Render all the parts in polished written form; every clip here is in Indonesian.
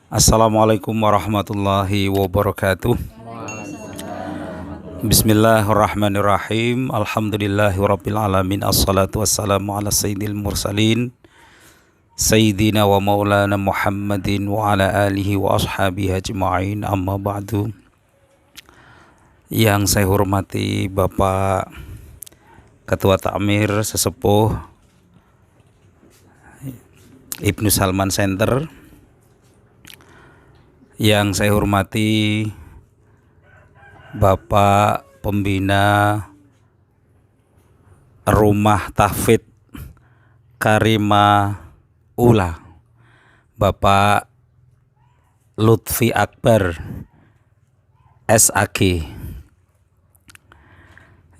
Assalamualaikum warahmatullahi wabarakatuh. Bismillahirrahmanirrahim. Alhamdulillahirabbil alamin. Assalatu wassalamu ala sayyidil mursalin sayyidina wa maulana Muhammadin wa ala alihi wa ashabihi ajma'in. Amma ba'du. Yang saya hormati Bapak Ketua Takmir Sesepuh Ibnu Salman Center, yang saya hormati Bapak Pembina Rumah Tahfidz Karimah Ula, Bapak Lutfi Akbar SAG,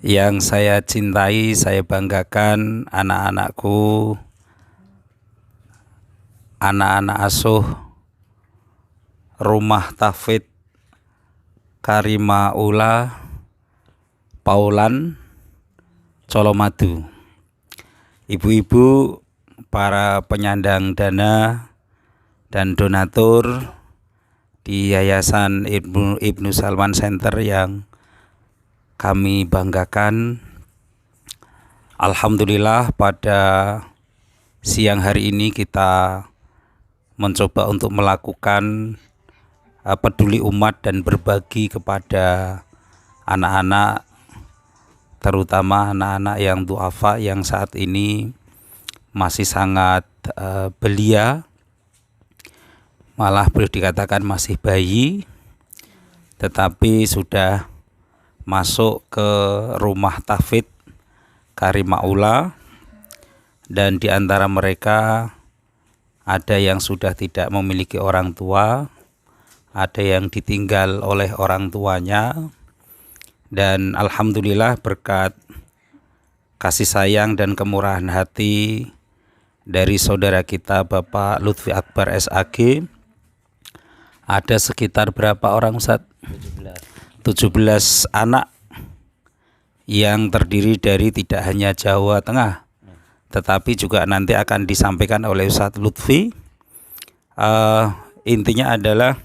yang saya cintai, saya banggakan, anak-anakku, anak-anak asuh Rumah Tahfidz Karimah Ula Paulan Colomadu, ibu-ibu, para penyandang dana dan donatur di Yayasan Ibnu Salman Center yang kami banggakan. Alhamdulillah, pada siang hari ini kita mencoba untuk melakukan peduli umat dan berbagi kepada anak-anak, terutama anak-anak yang duafa, yang saat ini masih sangat belia, malah boleh dikatakan masih bayi, tetapi sudah masuk ke Rumah Tahfidz Karimah Ula, dan di antara mereka ada yang sudah tidak memiliki orang tua, ada yang ditinggal oleh orang tuanya, dan alhamdulillah berkat kasih sayang dan kemurahan hati dari saudara kita Bapak Lutfi Akbar SAG, ada sekitar berapa orang, Ustaz? 17 anak yang terdiri dari tidak hanya Jawa Tengah, tetapi juga nanti akan disampaikan oleh Ustaz Lutfi. Intinya adalah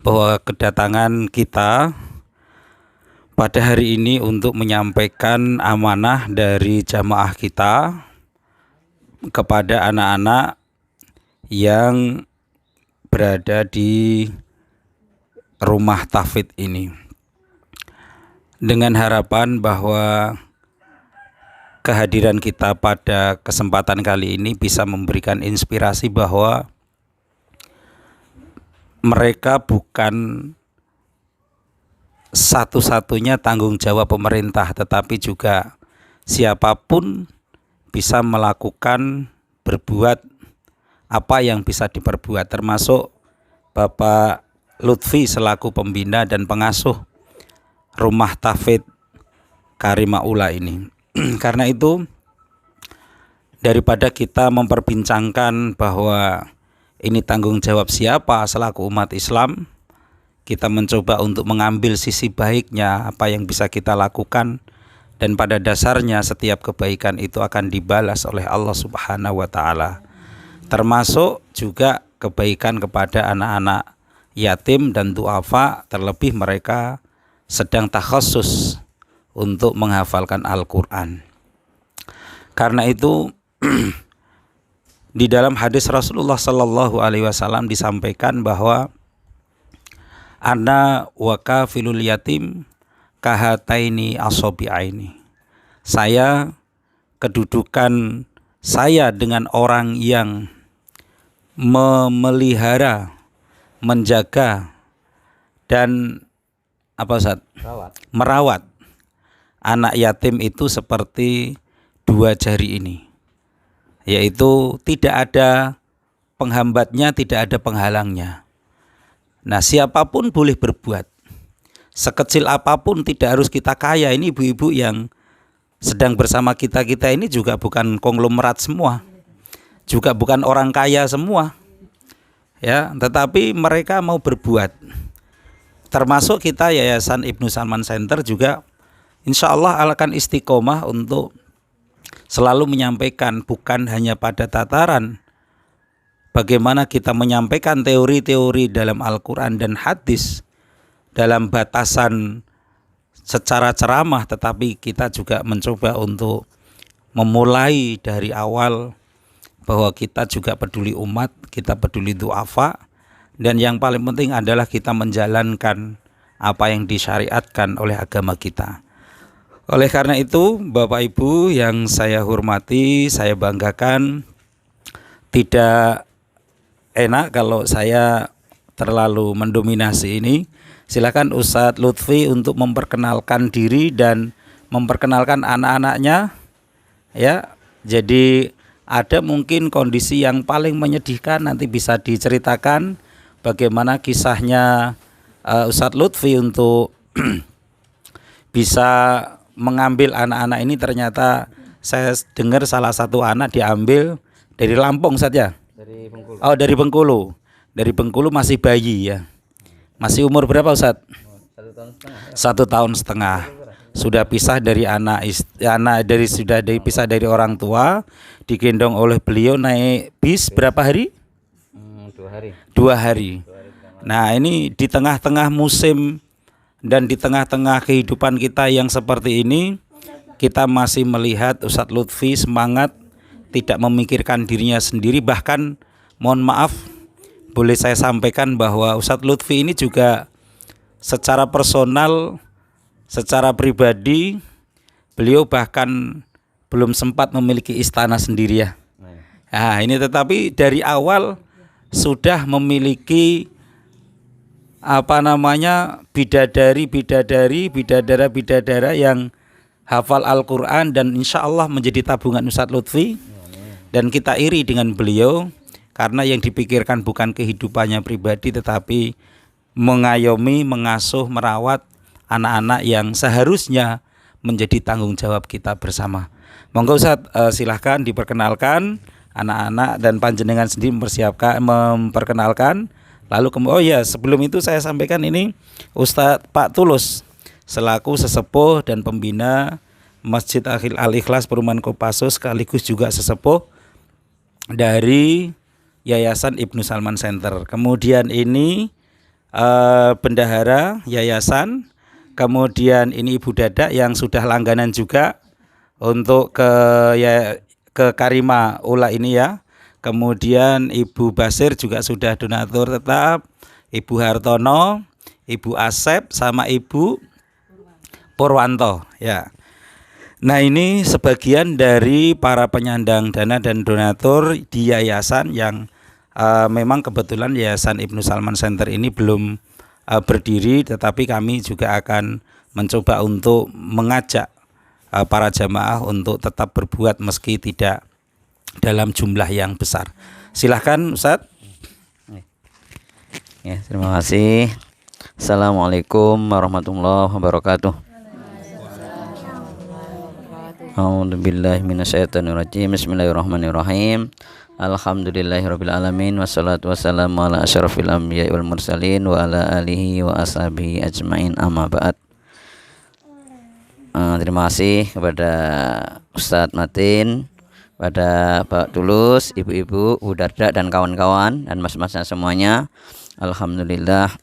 bahwa kedatangan kita pada hari ini untuk menyampaikan amanah dari jamaah kita kepada anak-anak yang berada di Rumah Tahfidz ini, dengan harapan bahwa kehadiran kita pada kesempatan kali ini bisa memberikan inspirasi bahwa mereka bukan satu-satunya tanggung jawab pemerintah, tetapi juga siapapun bisa melakukan, berbuat apa yang bisa diperbuat, termasuk Bapak Lutfi selaku pembina dan pengasuh Rumah Tahfidz Karimah Ula ini. Karena itu, daripada kita memperbincangkan bahwa ini tanggung jawab siapa selaku umat Islam, kita mencoba untuk mengambil sisi baiknya, apa yang bisa kita lakukan, dan pada dasarnya setiap kebaikan itu akan dibalas oleh Allah Subhanahu wa Ta'ala, termasuk juga kebaikan kepada anak-anak yatim dan duafa, terlebih mereka sedang takhassus untuk menghafalkan Al-Quran. Karena itu di dalam hadis Rasulullah Sallallahu Alaihi Wasallam disampaikan bahwa ana wa kafilul yatim kahataini asobi'aini. Saya, kedudukan saya dengan orang yang memelihara, menjaga, dan apa, Ustaz? Merawat anak yatim itu seperti dua jari ini, yaitu tidak ada penghambatnya, tidak ada penghalangnya. Nah, siapapun boleh berbuat, sekecil apapun, tidak harus kita kaya. Ini ibu-ibu yang sedang bersama kita ini juga bukan konglomerat semua, juga bukan orang kaya semua, ya, tetapi mereka mau berbuat. Termasuk kita Yayasan Ibnu Salman Center juga insya Allah akan istiqomah untuk selalu menyampaikan, bukan hanya pada tataran bagaimana kita menyampaikan teori-teori dalam Al-Quran dan hadis dalam batasan secara ceramah, tetapi kita juga mencoba untuk memulai dari awal bahwa kita juga peduli umat, kita peduli du'afa, dan yang paling penting adalah kita menjalankan apa yang disyariatkan oleh agama kita. Oleh karena itu, Bapak Ibu yang saya hormati, saya banggakan, tidak enak kalau saya terlalu mendominasi ini. Silakan Ustadz Lutfi untuk memperkenalkan diri dan memperkenalkan anak-anaknya. Ya, jadi ada mungkin kondisi yang paling menyedihkan, nanti bisa diceritakan bagaimana kisahnya Ustadz Lutfi untuk bisa mengambil anak-anak ini. Ternyata saya dengar salah satu anak diambil dari Lampung saja. Dari Bengkulu. Oh, dari Bengkulu. Dari Bengkulu masih bayi ya. Masih umur berapa Ustadz? 1 tahun setengah. 1 tahun setengah. Sudah pisah dari sudah dipisah dari orang tua, digendong oleh beliau naik bis berapa hari? 2 hari. 2 hari. Nah, ini di tengah-tengah musim dan di tengah-tengah kehidupan kita yang seperti ini, kita masih melihat Ustadz Lutfi semangat, tidak memikirkan dirinya sendiri. Bahkan mohon maaf, boleh saya sampaikan bahwa Ustadz Lutfi ini juga secara personal, secara pribadi, beliau bahkan belum sempat memiliki istana sendiri ya. Nah, ini tetapi dari awal sudah memiliki bidadara yang hafal Al-Quran dan insya Allah menjadi tabungan Ustadz Lutfi. Dan kita iri dengan beliau karena yang dipikirkan bukan kehidupannya pribadi, tetapi mengayomi, mengasuh, merawat anak-anak yang seharusnya menjadi tanggung jawab kita bersama. Monggo Ustadz, silahkan diperkenalkan anak-anak dan panjenengan sendiri memperkenalkan. Lalu sebelum itu saya sampaikan ini Ustadz Pak Tulus selaku sesepuh dan pembina Masjid Al-Ikhlas Perumahan Kopassus, sekaligus juga sesepuh dari Yayasan Ibnu Salman Center. Kemudian ini bendahara yayasan. Kemudian ini Ibu Dada yang sudah langganan juga untuk ke Karima Ula ini ya. Kemudian Ibu Basir juga sudah donatur tetap, Ibu Hartono, Ibu Asep sama Ibu Purwanto ya. Nah, ini sebagian dari para penyandang dana dan donatur di yayasan yang memang kebetulan Yayasan Ibnu Salman Center ini belum berdiri, tetapi kami juga akan mencoba untuk mengajak para jamaah untuk tetap berbuat meski tidak dalam jumlah yang besar. Silahkan Ustadz. Ya, terima kasih. Assalamualaikum warahmatullahi wabarakatuh. A'udzubillahi minasyaitonirrajim. Bismillahirrahmanirrahim. Alhamdulillahirabbil alamin wassalatu wassalamu ala asyrafil anbiya'i wal mursalin wa ala alihi wa ashabihi ajmain, amma ba'd. Terima kasih kepada Ustadz Matin, pada Pak Tulus, ibu-ibu, Bu Darda dan kawan-kawan dan mas-masnya semuanya. Alhamdulillah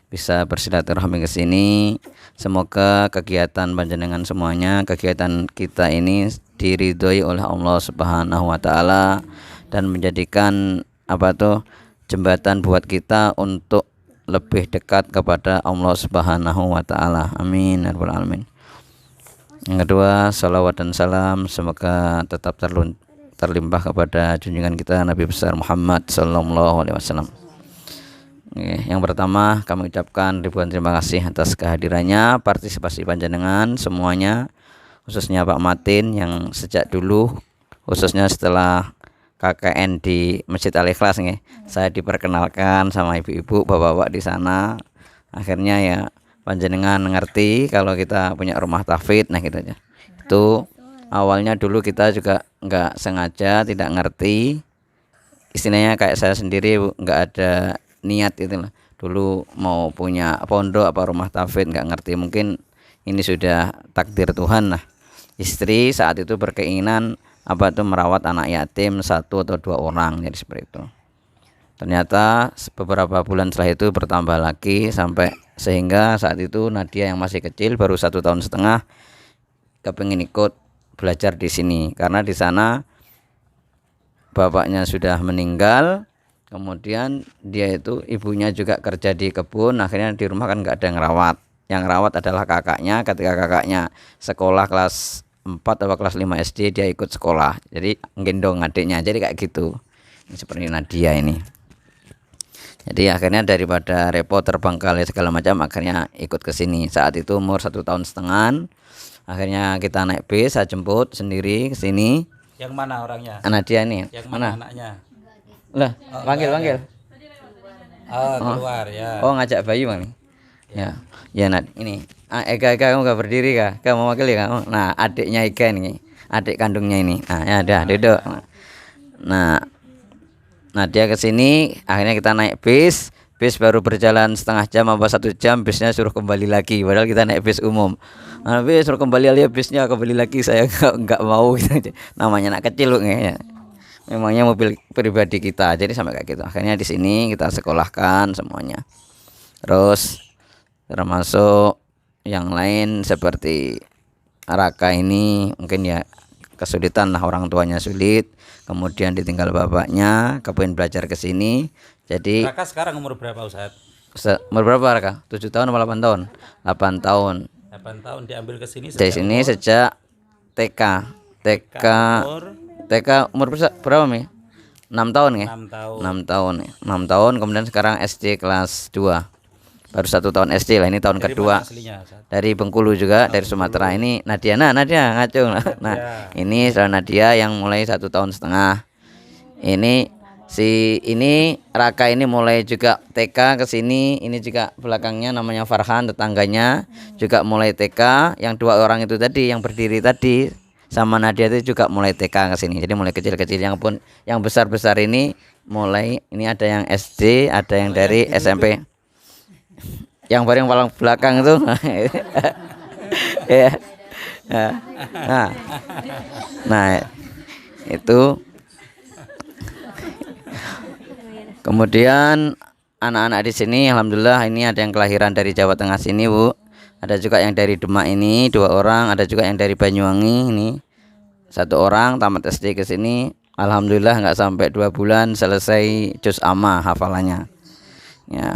bisa bersilaturahmi ke sini. Semoga kegiatan panjenengan semuanya, kegiatan kita ini diridhoi oleh Allah Subhanahu wa taala dan menjadikan jembatan buat kita untuk lebih dekat kepada Allah Subhanahu wa taala. Amin ya rabbal alamin. Yang kedua, salawat dan salam semoga tetap terlimpah kepada junjungan kita Nabi besar Muhammad sallallahu alaihi wasallam. Yang pertama, kami ucapkan ribuan terima kasih atas kehadirannya, partisipasi panjenengan semuanya, khususnya Pak Matin yang sejak dulu, khususnya setelah KKN di Masjid Al-Ikhlas saya diperkenalkan sama ibu-ibu, bapak-bapak di sana. Akhirnya ya panjenengan ngerti kalau kita punya rumah tahfidz, nah gitu aja. Itu awalnya dulu kita juga nggak sengaja, tidak ngerti. Istilahnya kayak saya sendiri nggak ada niat itu lah. Dulu mau punya pondok apa rumah tahfidz nggak ngerti, mungkin ini sudah takdir Tuhan lah. Istri saat itu berkeinginan merawat anak yatim 1 atau 2 orang, jadi seperti itu. Ternyata beberapa bulan setelah itu bertambah lagi sampai sehingga saat itu Nadia yang masih kecil baru 1,5 tahun kepingin ikut belajar di sini karena di sana bapaknya sudah meninggal. Kemudian dia itu ibunya juga kerja di kebun, akhirnya di rumah kan nggak ada yang rawat adalah kakaknya. Ketika kakaknya sekolah kelas 4 atau kelas 5 SD dia ikut sekolah, jadi gendong adiknya, jadi kayak gitu. Ini seperti Nadia ini. Jadi akhirnya daripada repot terbengkalai segala macam, akhirnya ikut ke sini. Saat itu umur 1,5 tahun. Akhirnya kita naik bis, saya jemput sendiri ke sini. Yang mana orangnya? Nadia ini. Yang mana anaknya? Lah, panggil. Keluar ya. Oh, ngajak Bayu Bang. Ya. Ya, ini. Ega kamu enggak berdiri kah? Kamu mau wakili kamu. Nah, adiknya Ega ini. Adik kandungnya ini. Nah, ya udah duduk. Nah, Nadia ke sini, akhirnya kita naik bis. Bis baru berjalan setengah jam apa 1 jam, bisnya suruh kembali lagi. Padahal kita naik bis umum. Nah, bis suruh kembali lagi, bisnya kembali lagi. Saya enggak mau gitu. Namanya anak kecil loh ya. Memangnya mobil pribadi kita. Jadi sampai kayak gitu. Akhirnya di sini kita sekolahkan semuanya. Terus termasuk yang lain seperti Raka ini mungkin ya kesulitan lah, orang tuanya sulit, kemudian ditinggal bapaknya, kepingin belajar ke sini. Jadi Raka sekarang umur berapa Ustaz? umur berapa Raka? 7 tahun atau 8 tahun? 8 tahun. 8 tahun diambil ke sini Dari sini sejak TK. TK umur berapa Mi? 6 tahun ya? 6 tahun. 6 tahun ya. 6 tahun, kemudian sekarang SD kelas 2. Baru 1 tahun SD lah, ini tahun Dari kedua. mana aslinya, Ustaz? Dari Bengkulu juga, dari Sumatera. Ini Nadia ngacung. Nah, ini saudara Nadia yang mulai 1,5 tahun. Ini Raka ini mulai juga TK ke sini. Ini juga belakangnya namanya Farhan, tetangganya juga mulai TK. Yang 2 orang itu tadi yang berdiri tadi sama Nadia itu juga mulai TK ke sini. Jadi mulai kecil-kecil, yang besar-besar ini mulai, ini ada yang SD, ada yang dari SMP. Yang paling belakang itu ya. Nah, itu kemudian anak-anak di sini alhamdulillah ini ada yang kelahiran dari Jawa Tengah sini Bu, ada juga yang dari Demak ini 2 orang, ada juga yang dari Banyuwangi ini 1 orang tamat SD ke sini. Alhamdulillah nggak sampai 2 bulan selesai juz amma hafalannya ya.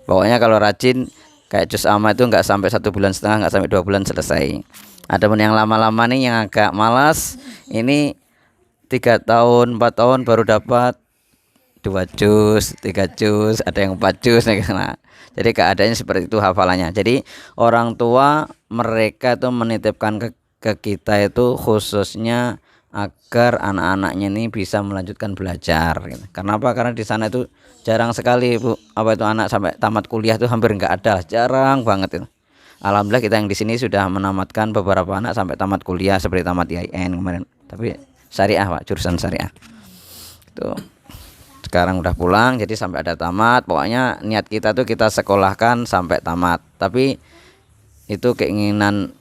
Pokoknya kalau rajin kayak juz amma itu nggak sampai 1,5 bulan, nggak sampai 2 bulan selesai. Ada pun yang lama-lama nih yang agak malas, ini 3 tahun 4 tahun baru dapat 2 juz, 3 juz, ada yang 4 juz. Nah, jadi keadaannya seperti itu hafalannya. Jadi orang tua mereka tuh menitipkan ke kita itu khususnya agar anak-anaknya ini bisa melanjutkan belajar gitu. Karena apa? Karena di sana itu jarang sekali Bu, apa itu anak sampai tamat kuliah itu hampir nggak ada, jarang banget itu. Alhamdulillah kita yang di sini sudah menamatkan beberapa anak sampai tamat kuliah seperti tamat IAIN kemarin. Tapi syariah Pak, jurusan syariah. Itu sekarang udah pulang, jadi sampai ada tamat. Pokoknya niat kita tuh kita sekolahkan sampai tamat. Tapi itu keinginan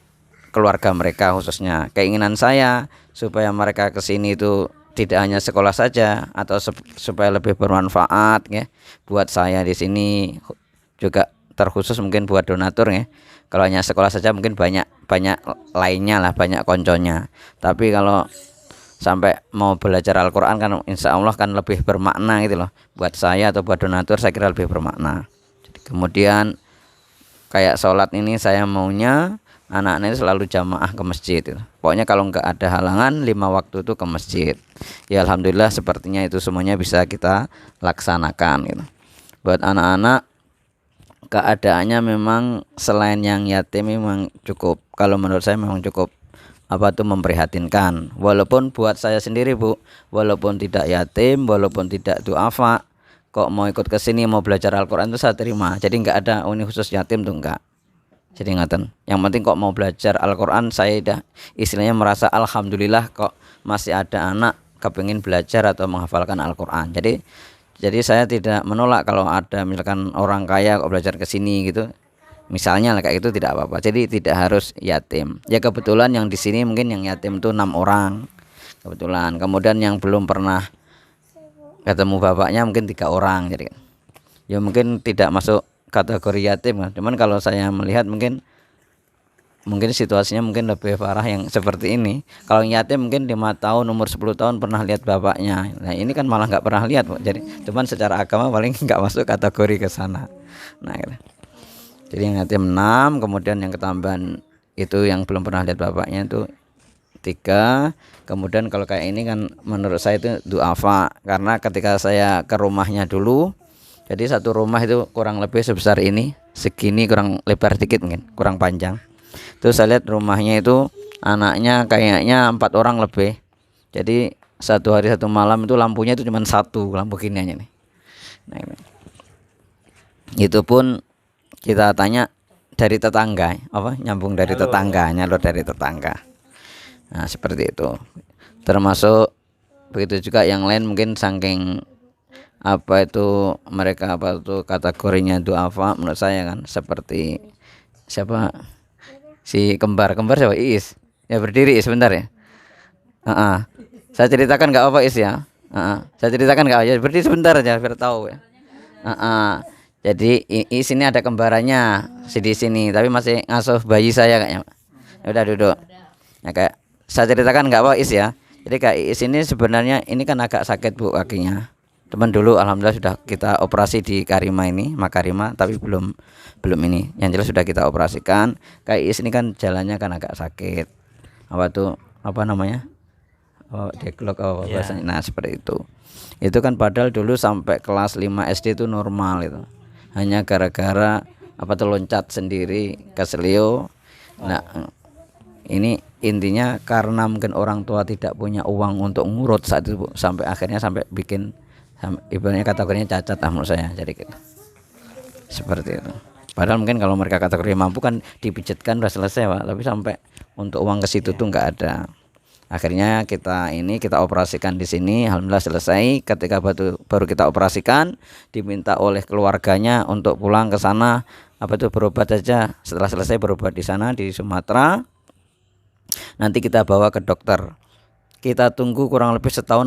keluarga mereka khususnya. Keinginan saya supaya mereka ke sini itu tidak hanya sekolah saja atau supaya lebih bermanfaat ya buat saya di sini, juga terkhusus mungkin buat donatur ya. Kalau hanya sekolah saja mungkin banyak lainnya lah, banyak konconya. Tapi kalau sampai mau belajar Al-Quran kan insya Allah kan lebih bermakna gitu loh. Buat saya atau buat donatur saya kira lebih bermakna. Jadi, kemudian kayak sholat ini saya maunya anak-anak itu selalu jamaah ke masjid gitu. Pokoknya kalau nggak ada halangan 5 waktu itu ke masjid. Ya alhamdulillah sepertinya itu semuanya bisa kita laksanakan gitu. Buat anak-anak keadaannya memang selain yang yatim memang cukup, kalau menurut saya memang cukup memprihatinkan. Walaupun buat saya sendiri Bu, walaupun tidak yatim, walaupun tidak duafa, kok mau ikut ke sini mau belajar Al-Quran itu saya terima. Jadi nggak ada ini khusus yatim tuh enggak. Jadi ingatan, yang penting kok mau belajar Al-Quran, saya dah istilahnya merasa alhamdulillah kok masih ada anak kepingin belajar atau menghafalkan Al-Quran. Jadi saya tidak menolak kalau ada misalkan orang kaya kok belajar ke sini gitu. Misalnya kayak itu tidak apa-apa. Jadi tidak harus yatim. Ya kebetulan yang di sini mungkin yang yatim itu 6 orang. Kebetulan. Kemudian yang belum pernah ketemu bapaknya mungkin 3 orang, jadi kan ya mungkin tidak masuk kategori yatim kan. Cuman kalau saya melihat mungkin situasinya mungkin lebih parah yang seperti ini. Kalau yatim mungkin 5 tahun, umur 10 tahun pernah lihat bapaknya. Nah ini kan malah nggak pernah lihat, Pak. Jadi cuman secara agama paling nggak masuk kategori ke sana. Nah gitu. Jadi yang yatim 6, kemudian yang ketambahan itu yang belum pernah lihat bapaknya itu 3. Kemudian kalau kayak ini kan menurut saya itu duafa, karena ketika saya ke rumahnya dulu, jadi satu rumah itu kurang lebih sebesar ini, segini, kurang lebar dikit mungkin, kurang panjang. Terus saya lihat rumahnya itu anaknya kayaknya 4 orang lebih. Jadi satu hari satu malam itu lampunya itu cuma 1 lampu gini aja nih. Nah, ini. Itu pun kita tanya dari tetangga, nyambung dari tetangga, nyalur dari tetangga. Nah seperti itu. Termasuk begitu juga yang lain mungkin saking mereka kategorinya duafa menurut saya kan, seperti siapa si kembar siapa, Iis ya, berdiri sebentar ya. Saya ceritakan nggak apa Is ya. Saya ceritakan nggak, ya berdiri sebentar aja biar tahu ya. Jadi Iis ini ada kembarannya di sini, tapi masih ngasuh bayi saya kayaknya. Ya udah duduk. Ya kayak saya ceritakan nggak apa Is ya. Jadi kayak Iis ini sebenarnya ini kan agak sakit Bu kakinya. Teman dulu alhamdulillah sudah kita operasi di Makarima, tapi belum ini. Yang jelas sudah kita operasikan. Kayak Iis ini kan jalannya kan agak sakit. Apa namanya? Deglok bahasanya. Nah, seperti itu. Itu kan padahal dulu sampai kelas 5 SD itu normal itu. Hanya gara-gara loncat sendiri ke selio. Nah, ini intinya karena mungkin orang tua tidak punya uang untuk ngurut saat itu Bu, sampai akhirnya bikin ibaratnya kategorinya cacat menurut saya. Jadi gitu. Seperti itu. Padahal mungkin kalau mereka kategori mampu kan dipijitkan udah selesai Pak, tapi sampai untuk uang ke situ tuh nggak ada. Akhirnya kita operasikan di sini, alhamdulillah selesai. Ketika baru kita operasikan, diminta oleh keluarganya untuk pulang ke sana berobat saja. Setelah selesai berobat di sana di Sumatera, nanti kita bawa ke dokter. Kita tunggu kurang lebih setahun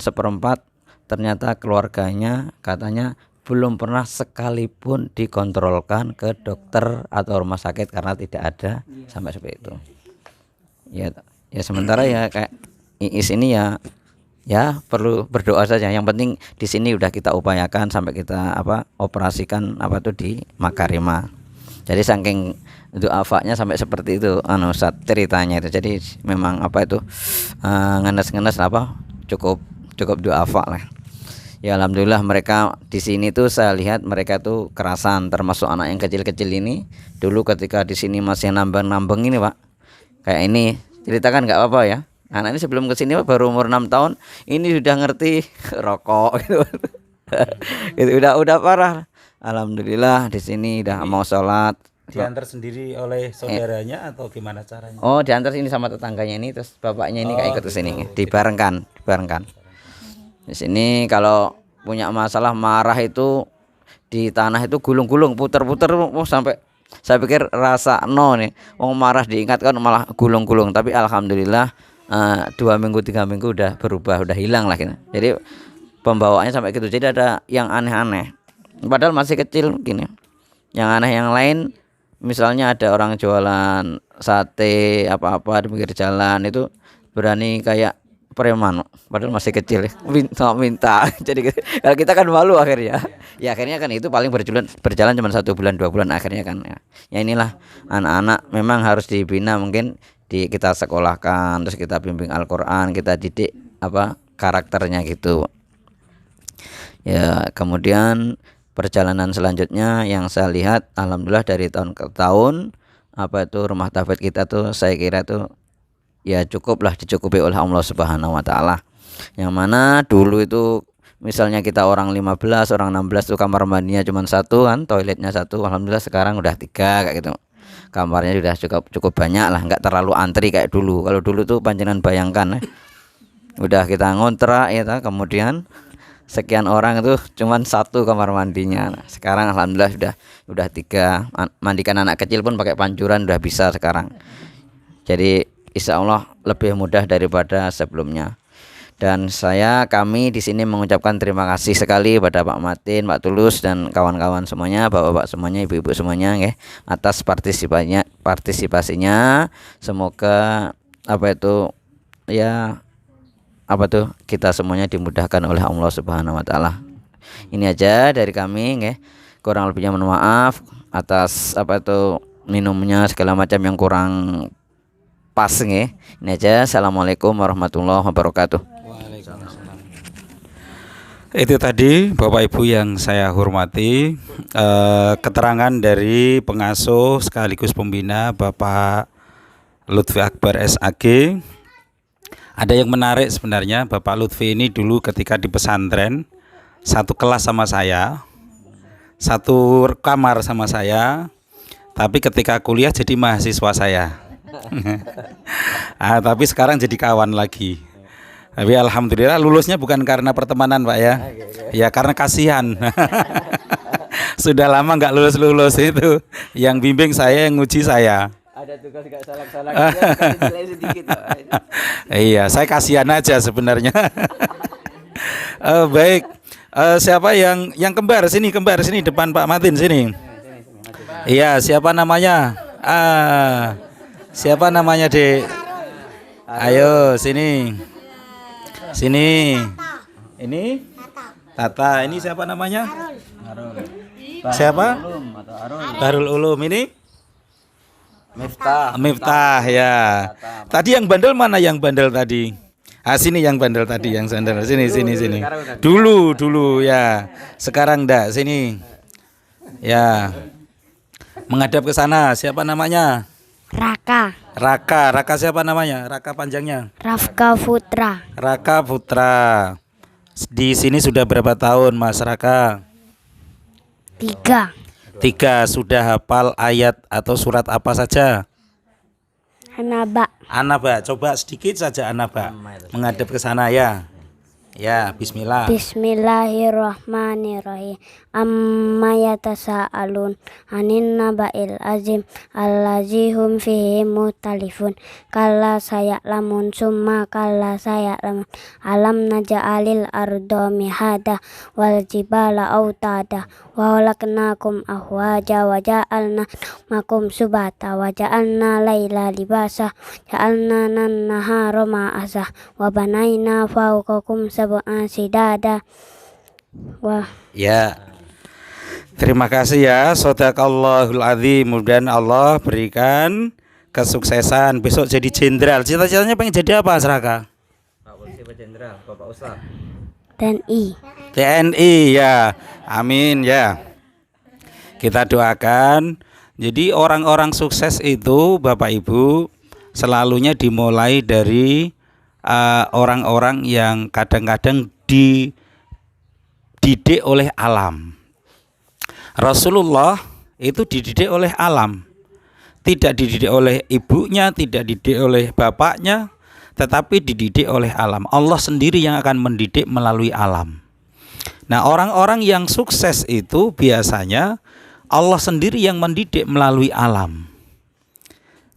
seperempat. Ternyata keluarganya katanya belum pernah sekalipun dikontrolkan ke dokter atau rumah sakit karena tidak ada sampai seperti itu. Ya sementara ya kayak Iis ini ya perlu berdoa saja. Yang penting di sini udah kita upayakan sampai kita operasikan di Makarima. Jadi saking duafanya sampai seperti itu Ustaz ceritanya itu. Jadi memang ngenes cukup duafa lah. Ya alhamdulillah mereka di sini tuh saya lihat mereka tuh kerasan, termasuk anak yang kecil-kecil ini. Dulu ketika di sini masih nambang ini Pak. Kayak ini ceritakan nggak apa-apa ya. Anak ini sebelum ke sini baru umur 6 tahun, ini sudah ngerti rokok gitu. Itu udah parah. Alhamdulillah di sini udah mau sholat. Diantar sendiri oleh saudaranya atau gimana caranya? Oh, diantar sini sama tetangganya ini, terus bapaknya ini kayak ikut ke sini. Dibarengkan. Di sini kalau punya masalah marah itu di tanah itu gulung-gulung puter-puter sampai saya pikir rasa nih. Marah diingatkan malah gulung-gulung, tapi alhamdulillah 2 minggu 3 minggu udah berubah, udah hilang lah gitu. Jadi pembawaannya sampai gitu. Jadi ada yang aneh-aneh. Padahal masih kecil gini. Yang aneh yang lain, misalnya ada orang jualan sate apa-apa di pinggir jalan itu berani kayak preman, padahal masih kecil ya, minta. Jadi kalau kita kan malu akhirnya. Ya akhirnya kan itu paling berjalan cuma 1 bulan 2 bulan akhirnya kan ya inilah anak-anak memang harus dibina, mungkin kita sekolahkan, terus kita bimbing Al-Qur'an, kita didik karakternya gitu. Ya kemudian perjalanan selanjutnya yang saya lihat alhamdulillah dari tahun ke tahun rumah tahfidz kita tuh saya kira tuh ya dicukupi oleh Allah Subhanahu wa taala. Yang mana dulu itu misalnya kita orang 15, orang 16 tuh kamar mandinya cuma 1 kan, toiletnya 1. Alhamdulillah sekarang udah 3 kayak gitu. Kamarnya sudah cukup banyak lah, enggak terlalu antri kayak dulu. Kalau dulu tuh panjenengan bayangkan udah kita ngontrak ya kemudian sekian orang itu cuma 1 kamar mandinya. Nah, sekarang alhamdulillah udah 3. Mandikan anak kecil pun pakai pancuran udah bisa sekarang. Jadi insya Allah lebih mudah daripada sebelumnya. Dan kami di sini mengucapkan terima kasih sekali pada Pak Matin, Pak Tulus dan kawan-kawan semuanya, bapak-bapak semuanya, ibu-ibu semuanya nggih, atas partisipasinya. Semoga kita semuanya dimudahkan oleh Allah Subhanahu wa taala. Ini aja dari kami nggih. Kurang lebihnya mohon maaf atas minumnya segala macam yang kurang pas nggih. Ini aja. Assalamualaikum warahmatullahi wabarakatuh. Itu tadi Bapak Ibu yang saya hormati, keterangan dari pengasuh sekaligus pembina Bapak Lutfi Akbar SAG. Ada yang menarik sebenarnya, Bapak Lutfi ini dulu ketika di pesantren satu kelas sama saya, satu kamar sama saya, tapi ketika kuliah jadi mahasiswa saya. Tapi sekarang jadi kawan lagi. Tapi alhamdulillah lulusnya bukan karena pertemanan Pak ya. Ya karena kasihan. Sudah lama nggak lulus itu. Yang bimbing saya, yang nguji saya. Ada tugas gak salah-salah sedikit. Iya, saya kasihan aja sebenarnya. Baik. Siapa yang kembar sini depan Pak Matin sini. Iya, siapa namanya? Siapa namanya, Dek? Ayo sini. Sini. Ini Tata. Ini siapa namanya? Siapa? Darul Ulum. Ini Miftah ya. Tadi yang bandel mana yang bandel tadi? Sini yang bandel tadi, yang sandal. Sini. Dulu ya. Sekarang enggak, sini. Ya. Menghadap ke sana. Siapa namanya? Raka siapa namanya? Raka panjangnya? Rafka Putra. Raka Putra. Di sini sudah berapa tahun Mas Raka? 3. Sudah hafal ayat atau surat apa saja? An-Naba. Coba sedikit saja An-Naba. Menghadap ke sana ya. Ya, bismillah. Bismillahirrahmanirrahim. Amma yatasaalun anin naba'il azim allazi hum fihi mukhtalifun. Kalla saya'lamun summa kalla saya'lamun. Alam naj'alil arda mihada wal jibala autada wa khalaqnakum ahwaja wa ja'alna makum subata wa ja'alna laila libasa ja'alna nahara ma'asa wa banaina fawqakum sidada. Wah. Ya. Terima kasih ya. Shadaqallahul azim. Mudah-mudahan Allah berikan kesuksesan besok jadi jenderal. Cita-citanya pengen jadi apa, Raka? Pak Polisi, Pak Jenderal, Bapak Ustaz. TNI ya. Amin ya. Kita doakan. Jadi orang-orang sukses itu Bapak Ibu selalunya dimulai dari orang-orang yang kadang-kadang dididik oleh alam. Rasulullah itu dididik oleh alam, tidak dididik oleh ibunya, tidak dididik oleh bapaknya, tetapi dididik oleh alam. Allah sendiri yang akan mendidik melalui alam. Nah, orang-orang yang sukses itu biasanya Allah sendiri yang mendidik melalui alam.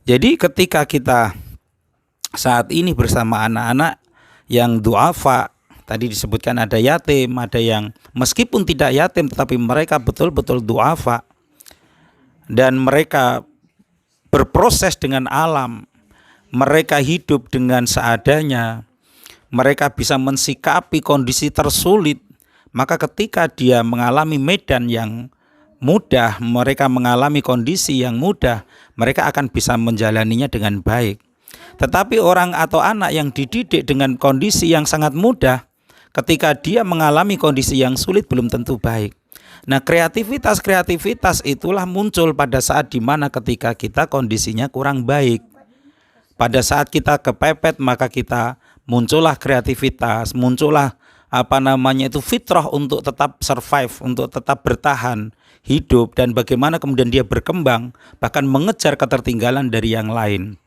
Jadi ketika kita saat ini bersama anak-anak yang du'afa, tadi disebutkan ada yatim, ada yang meskipun tidak yatim tetapi mereka betul-betul du'afa dan mereka berproses dengan alam, mereka hidup dengan seadanya, mereka bisa mensikapi kondisi tersulit. Maka ketika dia mengalami medan yang mudah, mereka mengalami kondisi yang mudah, mereka akan bisa menjalaninya dengan baik. Tetapi orang atau anak yang dididik dengan kondisi yang sangat mudah, ketika dia mengalami kondisi yang sulit belum tentu baik. Nah, kreativitas itulah muncul pada saat dimana ketika kita kondisinya kurang baik. Pada saat kita kepepet maka kita muncullah kreativitas, muncullah fitrah untuk tetap survive, untuk tetap bertahan hidup, dan bagaimana kemudian dia berkembang bahkan mengejar ketertinggalan dari yang lain.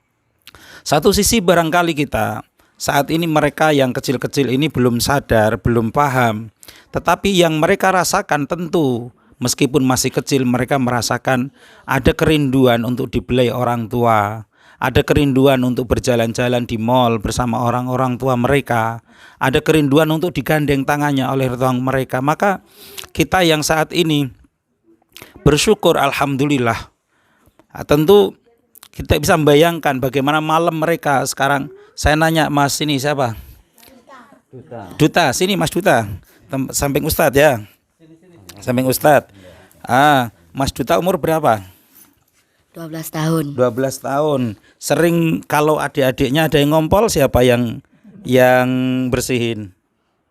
Satu sisi barangkali kita saat ini mereka yang kecil-kecil ini belum sadar, belum paham. Tetapi yang mereka rasakan tentu meskipun masih kecil mereka merasakan ada kerinduan untuk dibelai orang tua. ada kerinduan untuk berjalan-jalan di mal bersama orang-orang tua mereka, ada kerinduan untuk digandeng tangannya oleh orang mereka. Maka kita yang saat ini bersyukur, alhamdulillah. Nah, tentu kita bisa membayangkan bagaimana malam mereka sekarang. Saya nanya, Mas ini siapa? Duta, sini Mas Duta, samping Ustadz ya, samping Ustadz. Mas Duta umur berapa? 12 tahun. 12 tahun. Sering kalau adik-adiknya ada yang ngompol, siapa yang bersihin?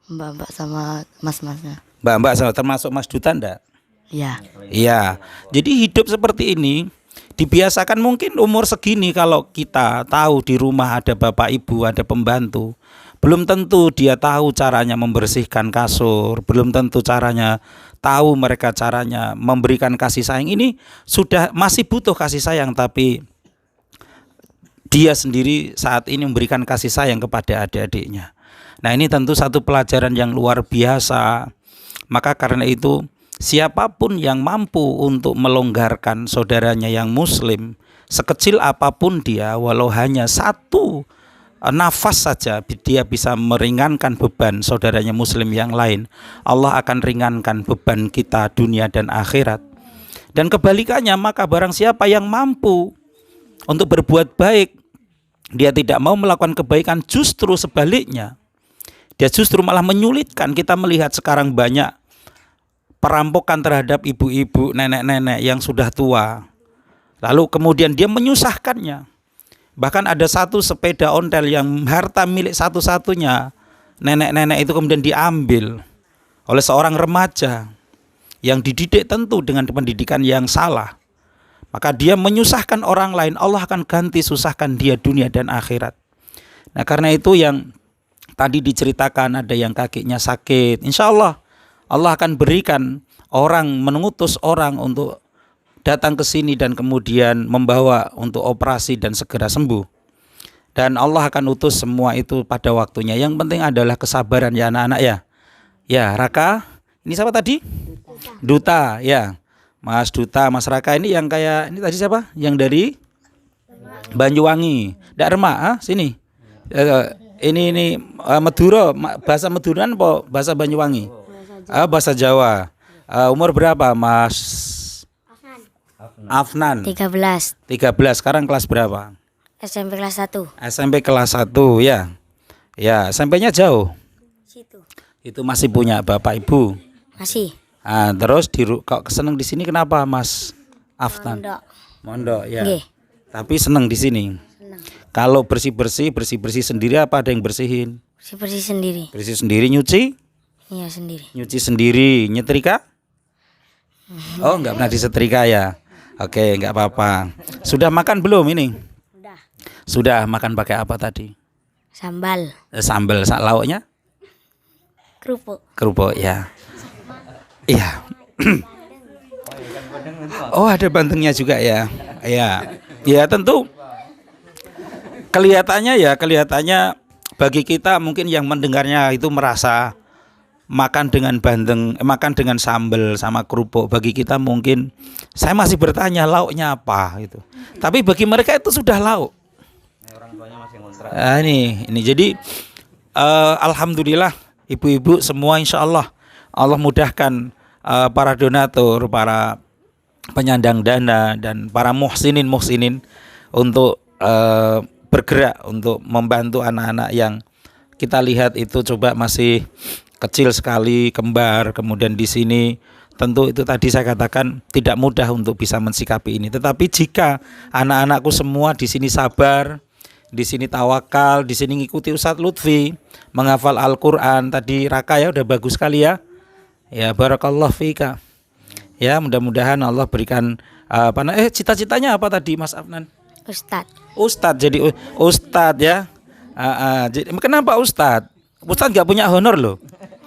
Mbak-mbak sama mas-masnya. Mbak-mbak sama, termasuk Mas Duta enggak? Ya. Iya. Jadi hidup seperti ini dibiasakan. Mungkin umur segini kalau kita tahu di rumah ada bapak ibu, ada pembantu, belum tentu dia tahu caranya membersihkan kasur, belum tentu tahu mereka caranya memberikan kasih sayang. Ini sudah masih butuh kasih sayang, tapi dia sendiri saat ini memberikan kasih sayang kepada adik-adiknya. Nah, ini tentu satu pelajaran yang luar biasa. Maka karena itu siapapun yang mampu untuk melonggarkan saudaranya yang muslim, sekecil apapun dia, walau hanya satu nafas saja, dia bisa meringankan beban saudaranya muslim yang lain. Allah akan ringankan beban kita dunia dan akhirat. Dan kebalikannya, maka barang siapa yang mampu untuk berbuat baik, dia tidak mau melakukan kebaikan, justru sebaliknya, dia justru malah menyulitkan. Kita melihat sekarang banyak perampokan terhadap ibu-ibu, nenek-nenek yang sudah tua. Lalu kemudian dia menyusahkannya. Bahkan ada satu sepeda ontel yang harta milik satu-satunya nenek-nenek itu kemudian diambil oleh seorang remaja yang dididik tentu dengan pendidikan yang salah. Maka dia menyusahkan orang lain, Allah akan ganti susahkan dia dunia dan akhirat. Nah, karena itu yang tadi diceritakan, ada yang kakinya sakit, insya Allah Allah akan berikan orang, mengutus orang untuk datang ke sini dan kemudian membawa untuk operasi dan segera sembuh. Dan Allah akan utus semua itu pada waktunya. Yang penting adalah kesabaran ya anak-anak ya. Ya, Raka, ini siapa tadi? Duta, ya. Mas Duta, Mas Raka ini yang kayak, ini tadi siapa? Yang dari Banyuwangi. Darma, sini. Ini Madura, bahasa Maduran apa bahasa Banyuwangi? Bahasa Jawa. Umur berapa Mas Afnan? 13. 13. Sekarang kelas berapa? SMP kelas 1. SMP kelas 1 ya. Ya, SMP-nya jauh. Situ. Itu masih punya bapak ibu. Masih. Terus kok seneng di sini kenapa Mas Afnan? Mondok ya. Nggih. Tapi seneng di sini. Senang. Kalau bersih sendiri apa ada yang bersihin? Bersih sendiri. Bersih sendiri, nyuci? Iya sendiri. Nyuci sendiri, nyetrika? Oh, enggak pernah disetrika ya. Oke, enggak apa-apa. Sudah makan belum ini? Udah. Sudah. Makan pakai apa tadi? Sambal. Sambal, lauknya? Kerupuk ya. Iya. Oh, ada bandengnya juga ya. Iya. Ya tentu kelihatannya bagi kita mungkin yang mendengarnya itu merasa makan dengan bandeng, makan dengan sambal sama kerupuk, bagi kita mungkin saya masih bertanya lauknya apa gitu. Tapi bagi mereka itu sudah lauk. Orang tuanya masih ngontrak. Ini jadi alhamdulillah ibu-ibu semua insya Allah mudahkan para donatur, para penyandang dana dan para muhsinin untuk bergerak untuk membantu anak-anak yang kita lihat itu coba masih kecil sekali, kembar, kemudian di sini tentu itu tadi saya katakan tidak mudah untuk bisa mensikapi ini. Tetapi jika anak-anakku semua di sini sabar, di sini tawakal, di sini ngikuti Ustadz Lutfi, menghafal Al-Qur'an, tadi Raka ya udah bagus sekali ya. Ya barakallah fika. Ya mudah-mudahan Allah berikan cita-citanya apa tadi Mas Afnan? Ustadz jadi Ustadz ya. Kenapa Ustadz? Ustadz nggak punya honor loh.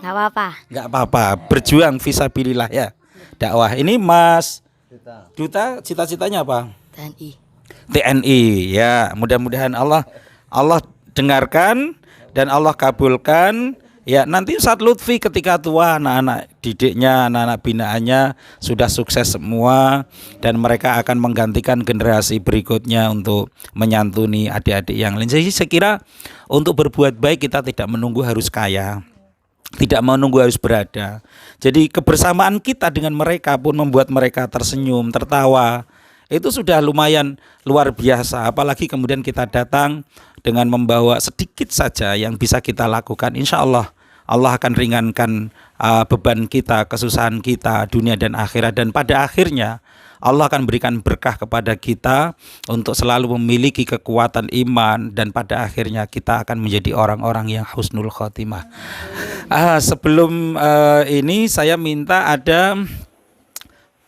Nggak apa-apa. Berjuang fisabilillah ya. Dakwah. Ini Mas Duta cita-citanya apa? TNI ya. Mudah-mudahan Allah dengarkan dan Allah kabulkan Ya, nanti Ustadz Lutfi ketika tua, anak-anak didiknya, anak-anak binaannya sudah sukses semua, dan mereka akan menggantikan generasi berikutnya untuk menyantuni adik-adik yang lain. Jadi saya kira untuk berbuat baik kita tidak menunggu harus kaya, tidak menunggu harus berada. Jadi kebersamaan kita dengan mereka pun membuat mereka tersenyum, tertawa. Itu sudah lumayan luar biasa. Apalagi kemudian kita datang dengan membawa sedikit saja yang bisa kita lakukan. Insya Allah Allah akan ringankan beban kita, kesusahan kita, dunia dan akhirat. Dan pada akhirnya Allah akan berikan berkah kepada kita untuk selalu memiliki kekuatan iman, dan pada akhirnya kita akan menjadi orang-orang yang husnul khotimah. Sebelum ini saya minta ada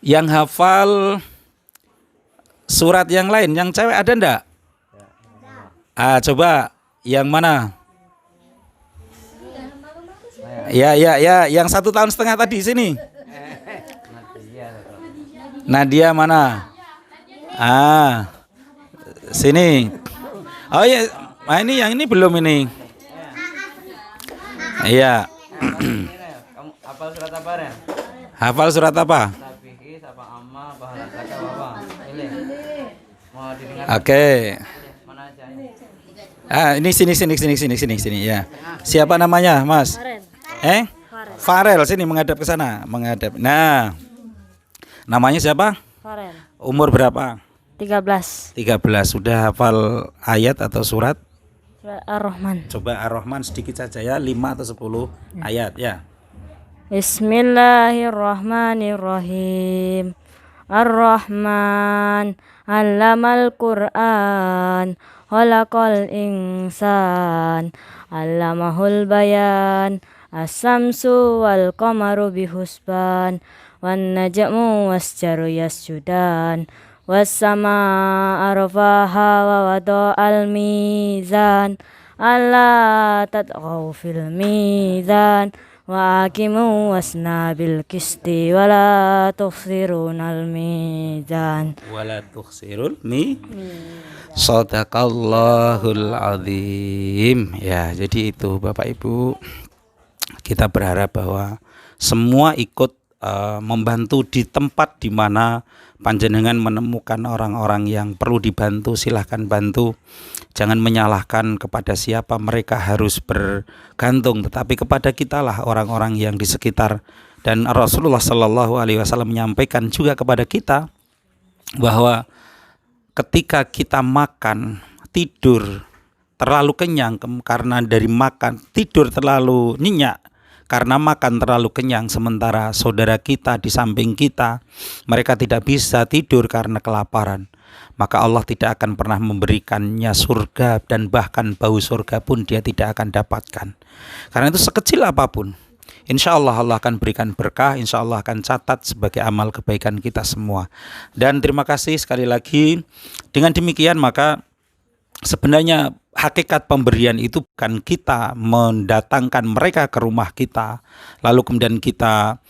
yang hafal surat yang lain, yang cewek ada enggak? Coba yang mana? Ya, yang 1,5 tahun tadi sini. Nadia mana? Sini. Oh ya, ini yang ini belum ini. Iya. Kamu hafal surat apa, Ren? Hafal surat apa? Tabihi, Sapa Amma, Bahala Zaka, Wawa. Pilih. Mau didengar? Oke. Mana aja? Ini sini ya. Siapa namanya, Mas? Farel. Farel, sini menghadap ke sana, menghadap. Nah. Namanya siapa? Farel. Umur berapa? 13. 13. Sudah hafal ayat atau surat? Surat Ar-Rahman. Coba Ar-Rahman sedikit saja ya, 5 atau 10 ayat ya. Bismillahirrahmanirrahim. Ar-Rahman 'allamal Qur'an, khalaqal insan, 'allamahul bayan, as-samsu wal qamaru bihusban, wan najmu wasjaru yasjudan, was samaa rafaha wa wada'al mizan, alla tatghaw fil mizan, wa aqimu wasna bil qisti wa la tukhsirunal mizan. Wala tukhsirul Shadaqallahul azim. Ya, jadi itu Bapak Ibu, kita berharap bahwa semua ikut membantu di tempat di mana panjenengan menemukan orang-orang yang perlu dibantu. Silahkan bantu, jangan menyalahkan kepada siapa mereka harus bergantung, tetapi kepada kitalah orang-orang yang di sekitar. Dan Rasulullah Shallallahu Alaihi Wasallam menyampaikan juga kepada kita bahwa ketika kita makan, tidur terlalu kenyang karena dari makan, tidur terlalu nyenyak karena makan terlalu kenyang, sementara saudara kita di samping kita, mereka tidak bisa tidur karena kelaparan, maka Allah tidak akan pernah memberikannya surga, dan bahkan bau surga pun dia tidak akan dapatkan. Karena itu sekecil apapun, insya Allah Allah akan berikan berkah, insya Allah akan catat sebagai amal kebaikan kita semua. Dan terima kasih sekali lagi. Dengan demikian maka sebenarnya hakikat pemberian itu bukan kita mendatangkan mereka ke rumah kita, lalu kemudian kita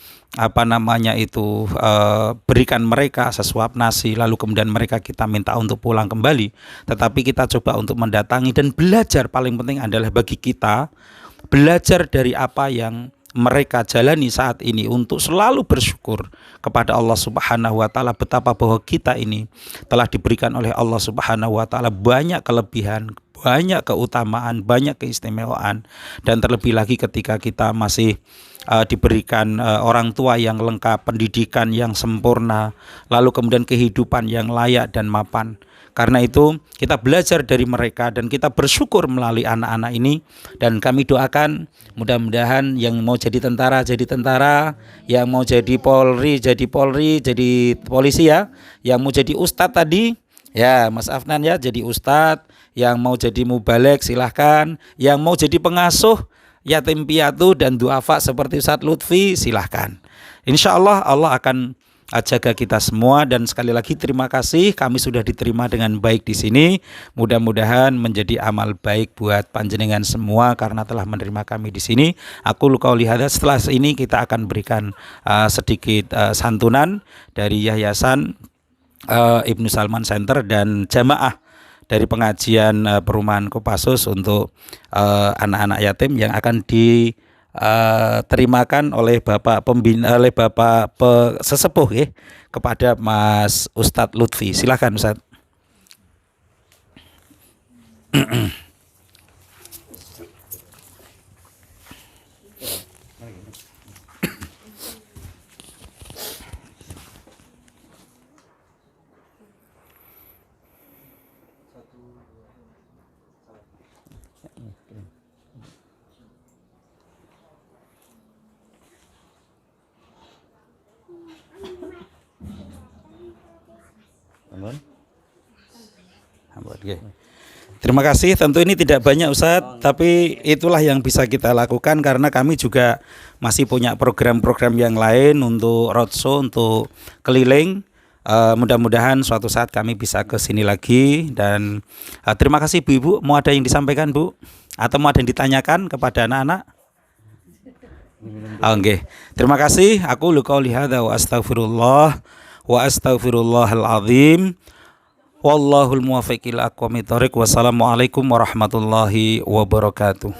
berikan mereka sesuap nasi, lalu kemudian mereka kita minta untuk pulang kembali. Tetapi kita coba untuk mendatangi dan belajar. Paling penting adalah bagi kita belajar dari apa yang mereka jalani saat ini, untuk selalu bersyukur kepada Allah Subhanahu wa taala, betapa bahwa kita ini telah diberikan oleh Allah Subhanahu wa taala banyak kelebihan, banyak keutamaan, banyak keistimewaan. Dan terlebih lagi ketika kita masih diberikan orang tua yang lengkap, pendidikan yang sempurna, lalu kemudian kehidupan yang layak dan mapan. Karena itu kita belajar dari mereka dan kita bersyukur melalui anak-anak ini. Dan kami doakan mudah-mudahan yang mau jadi tentara, yang mau jadi polri, jadi polisi ya, yang mau jadi ustadz tadi ya Mas Afnan ya, jadi ustadz, yang mau jadi mubalek silahkan, yang mau jadi pengasuh yatim piatu dan duafa seperti Ustadz Lutfi silahkan. Insya Allah Allah akan jaga kita semua. Dan sekali lagi terima kasih, kami sudah diterima dengan baik di sini. Mudah-mudahan menjadi amal baik buat panjenengan semua karena telah menerima kami di sini. Aku qauli hadza. Setelah ini kita akan berikan sedikit santunan dari Yayasan Ibnu Salman Center dan jamaah dari pengajian perumahan Kopassus untuk anak-anak yatim yang akan terimakan oleh Bapak pembina, oleh Bapak sesepuh ya, kepada Mas Ustadz Lutfi. Silakan Ustadz. Terima kasih. Tentu ini tidak banyak Ustadz, tapi itulah yang bisa kita lakukan karena kami juga masih punya program-program yang lain untuk roadshow, untuk keliling. Mudah-mudahan suatu saat kami bisa ke sini lagi. Dan terima kasih Bu. Mau ada yang disampaikan Bu? Atau mau ada yang ditanyakan kepada anak-anak? Oke. Terima kasih. Aku qouli hadza wa astaghfirullahal azim. Wallahul muwaffiq ila aqwamit thoriq. Wassalamualaikum warahmatullahi wabarakatuh.